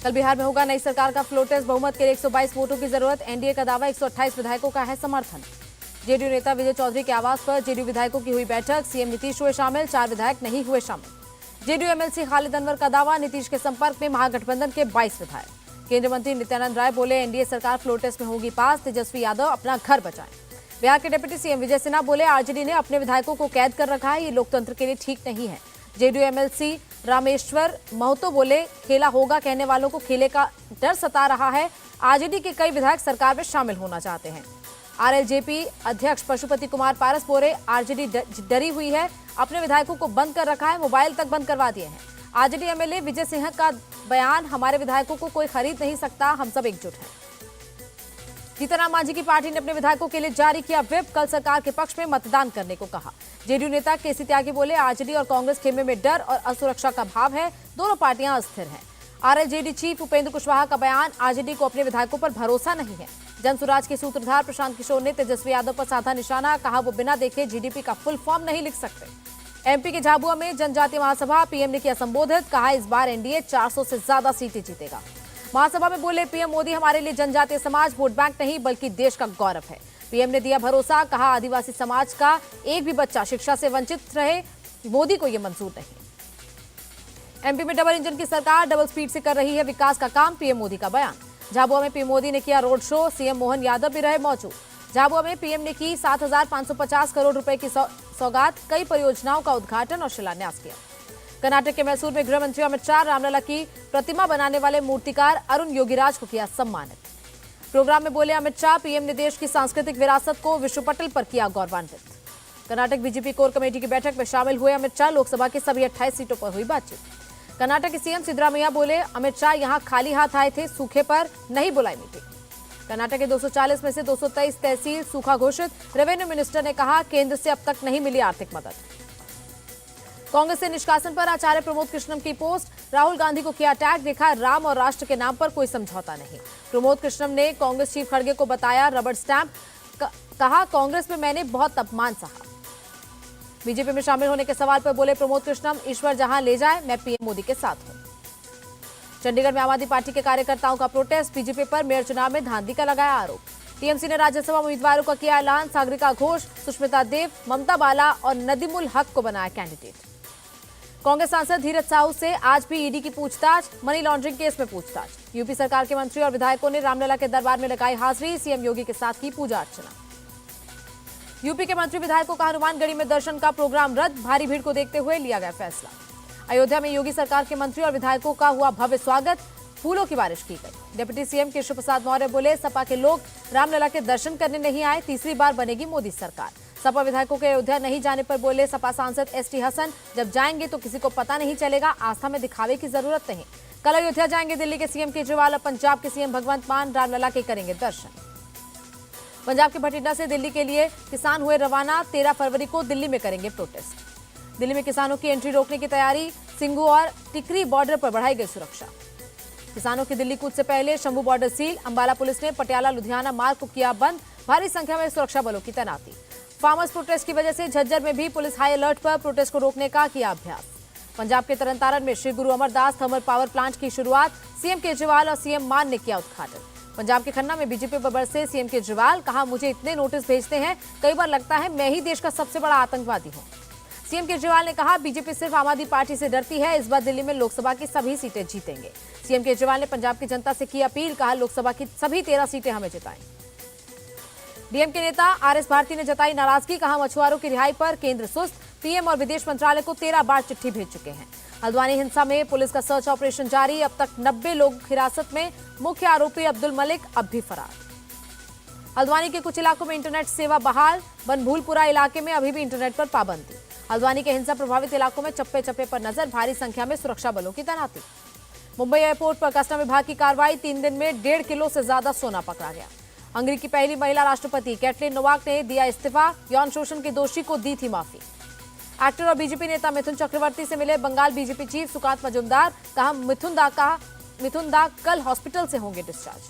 कल बिहार में होगा नई सरकार का फ्लोर टेस्ट। बहुमत के लिए 122 वोटों की जरूरत। एनडीए का दावा 128 विधायकों का है समर्थन। जेडीयू नेता विजय चौधरी के आवास पर जेडीयू विधायकों की हुई बैठक। सीएम नीतीश हुए शामिल, 4 विधायक नहीं हुए शामिल। जेडीयू एमएलसी खालिद अनवर का दावा, नीतीश के संपर्क में महागठबंधन के 22 विधायक। केंद्रीय मंत्री नित्यानंद राय बोले, एनडीए सरकार फ्लोर टेस्ट में होगी पास, तेजस्वी यादव अपना घर बचाएं। बिहार के डिप्टी सीएम विजय सिन्हा बोले, आरजेडी ने अपने विधायकों को कैद कर रखा है, ये लोकतंत्र के लिए ठीक नहीं है। जेडीयू एमएलसी रामेश्वर महतो बोले, खेला होगा कहने वालों को खेले का डर सता रहा है। आरजेडी के कई विधायक सरकार में शामिल होना चाहते हैं। आरएलजेपी अध्यक्ष पशुपति कुमार पारस बोले, आरजेडी डरी हुई है, अपने विधायकों को बंद कर रखा है, मोबाइल तक बंद करवा दिए हैं। आरजेडी एमएलए विजय सिंह का बयान, हमारे विधायकों को कोई खरीद नहीं सकता, हम सब एकजुट हैं। जीतन मांझी की पार्टी ने अपने विधायकों के लिए जारी किया व्हिप, कल सरकार के पक्ष में मतदान करने को कहा। जेडीयू नेता केसी त्यागी बोले, आरजेडी और कांग्रेस खेमे में डर और असुरक्षा का भाव है, दोनों पार्टियां अस्थिर हैं। आरएलजेडी चीफ उपेंद्र कुशवाहा का बयान, आरजेडी को अपने विधायकों पर भरोसा नहीं है। जनसुराज के सूत्रधार प्रशांत किशोर ने तेजस्वी यादव पर साधा निशाना, कहा वो बिना देखे जीडीपी का फुल फॉर्म नहीं लिख सकते। एमपी के झाबुआ में जनजातीय महासभा, पीएम ने किया संबोधित, कहा इस बार एनडीए 400 से ज्यादा सीटें जीतेगा। महासभा में बोले, पीएम मोदी हमारे लिए जनजातीय समाज वोट बैंक नहीं बल्कि देश का गौरव है। पीएम ने दिया भरोसा, कहा आदिवासी समाज का एक भी बच्चा शिक्षा से वंचित रहे, मोदी को यह मंजूर नहीं। एमपी में डबल इंजन की सरकार डबल स्पीड से कर रही है विकास का काम, पीएम मोदी का बयान। झाबुआ में पीएम मोदी ने किया road show, CM Mohan Yadav भी रहे मौजूद। झाबुआ में पीएम ने की 7,550 करोड़ रुपए की सौगात, कई परियोजनाओं का उद्घाटन और शिलान्यास किया। कर्नाटक के मैसूर में गृह मंत्री अमित शाह रामलला की प्रतिमा बनाने वाले मूर्तिकार अरुण योगीराज को किया सम्मानित। प्रोग्राम में बोले अमित शाह, पीएम ने देश की सांस्कृतिक विरासत को विश्व पटल पर किया गौरवान्वित। कर्नाटक बीजेपी कोर कमेटी की बैठक में शामिल हुए अमित शाह, लोकसभा की सभी 28 सीटों पर हुई बातचीत। कर्नाटक के सीएम सिद्धरामैया बोले, अमित शाह यहां खाली हाथ आए थे, सूखे पर नहीं बुलाई मीटिंग। कर्नाटक के 240 में से 223 तहसील सूखा घोषित। रेवेन्यू मिनिस्टर ने कहा, केंद्र से अब तक नहीं मिली आर्थिक मदद। कांग्रेस से निष्कासन पर आचार्य प्रमोद कृष्णम की पोस्ट, राहुल गांधी को किया अटैक, देखा राम और राष्ट्र के नाम पर कोई समझौता नहीं। प्रमोद कृष्णम ने कांग्रेस चीफ खड़गे को बताया रबड़ स्टैंप, कहा कांग्रेस में मैंने बहुत अपमान सहा। बीजेपी में शामिल होने के सवाल पर बोले प्रमोद कृष्णम, ईश्वर जहां ले जाए मैं पीएम मोदी के साथ हूं। चंडीगढ़ में आम आदमी पार्टी के कार्यकर्ताओं का प्रोटेस्ट, बीजेपी पर मेयर चुनाव में धांधली का लगाया आरोप। टीएमसी ने राज्यसभा उम्मीदवारों का किया ऐलान, सागरिका घोष, सुष्मिता देव, ममता बाला और नदीमुल हक को बनाया कैंडिडेट। कांग्रेस सांसद धीरज साहू से आज भी ईडी की पूछताछ, मनी लॉन्ड्रिंग केस में पूछताछ। यूपी सरकार के मंत्री और विधायकों ने रामलला के दरबार में लगाई हाजिरी, सीएम योगी के साथ की पूजा अर्चना। यूपी के मंत्री विधायकों का हनुमानगढ़ी में दर्शन का प्रोग्राम रद्द, भारी भीड़ को देखते हुए लिया गया फैसला। अयोध्या में योगी सरकार के मंत्री और विधायकों का हुआ भव्य स्वागत, फूलों की बारिश की गई। डिप्टी सीएम केशव प्रसाद मौर्य बोले, सपा के लोग रामलला के दर्शन करने नहीं आए, तीसरी बार बनेगी मोदी सरकार। सपा विधायकों के अयोध्या नहीं जाने पर बोले सपा सांसद एसटी हसन, जब जाएंगे तो किसी को पता नहीं चलेगा, आस्था में दिखावे की जरूरत नहीं। कल अयोध्या जाएंगे दिल्ली के सीएम केजरीवाल और पंजाब के सीएम भगवंत मान, रामलला के करेंगे दर्शन। पंजाब के भटिंडा से दिल्ली के लिए किसान हुए रवाना, 13 फरवरी को दिल्ली में करेंगे प्रोटेस्ट। दिल्ली में किसानों की एंट्री रोकने की तैयारी, सिंघू और टिकरी बॉर्डर पर बढ़ाई गई सुरक्षा। किसानों की दिल्ली कूच से पहले Shambhu border seal, Ambala police ने पटियाला लुधियाना मार्ग को किया बंद, भारी संख्या में सुरक्षा बलों की तैनाती। फार्मर्स प्रोटेस्ट की वजह से झज्जर में भी पुलिस हाई अलर्ट पर, प्रोटेस्ट को रोकने का किया अभ्यास। पंजाब के तरनतारन में श्री गुरु अमरदास थर्मल पावर प्लांट की शुरुआत, सीएम केजरीवाल और सीएम मान ने किया उद्घाटन। पंजाब के खन्ना में बीजेपी पर बरसे सीएम केजरीवाल, कहा मुझे इतने नोटिस भेजते हैं, कई बार लगता है मैं ही देश का सबसे बड़ा आतंकवादी हूं। सीएम केजरीवाल ने कहा, बीजेपी सिर्फ आम आदमी पार्टी से डरती है, इस बार दिल्ली में लोकसभा की सभी सीटें जीतेंगे। सीएम केजरीवाल ने पंजाब की जनता से की अपील, कहा लोकसभा की सभी 13 सीटें हमें जिताएं। डीएमके नेता आरएस भारती ने जताई नाराजगी, कहा मछुआरों की रिहाई पर केंद्र सुस्त, पीएम और विदेश मंत्रालय को 13 बार चिट्ठी भेज चुके हैं। हल्द्वानी हिंसा में पुलिस का सर्च ऑपरेशन जारी, अब तक 90 लोग हिरासत में, मुख्य आरोपी अब्दुल मलिक अब भी फरार। हल्द्वानी के कुछ इलाकों में इंटरनेट सेवा बहाल, बनभूलपुरा इलाके में अभी भी इंटरनेट पर पाबंदी। हल्द्वानी के हिंसा प्रभावित इलाकों में चप्पे चप्पे पर नजर, भारी संख्या में सुरक्षा बलों की तैनाती। मुंबई एयरपोर्ट पर कस्टम विभाग की कार्रवाई, 3 दिन में 1.5 किलो से ज्यादा सोना पकड़ा गया। हंगरी की पहली महिला राष्ट्रपति कैटलिन नोवाक ने दिया इस्तीफा, यौन शोषण के दोषी को दी थी माफी। एक्टर और बीजेपी नेता मिथुन चक्रवर्ती से मिले बंगाल बीजेपी चीफ सुकांत मजुमदार, कहा मिथुन दा कल हॉस्पिटल से होंगे डिस्चार्ज।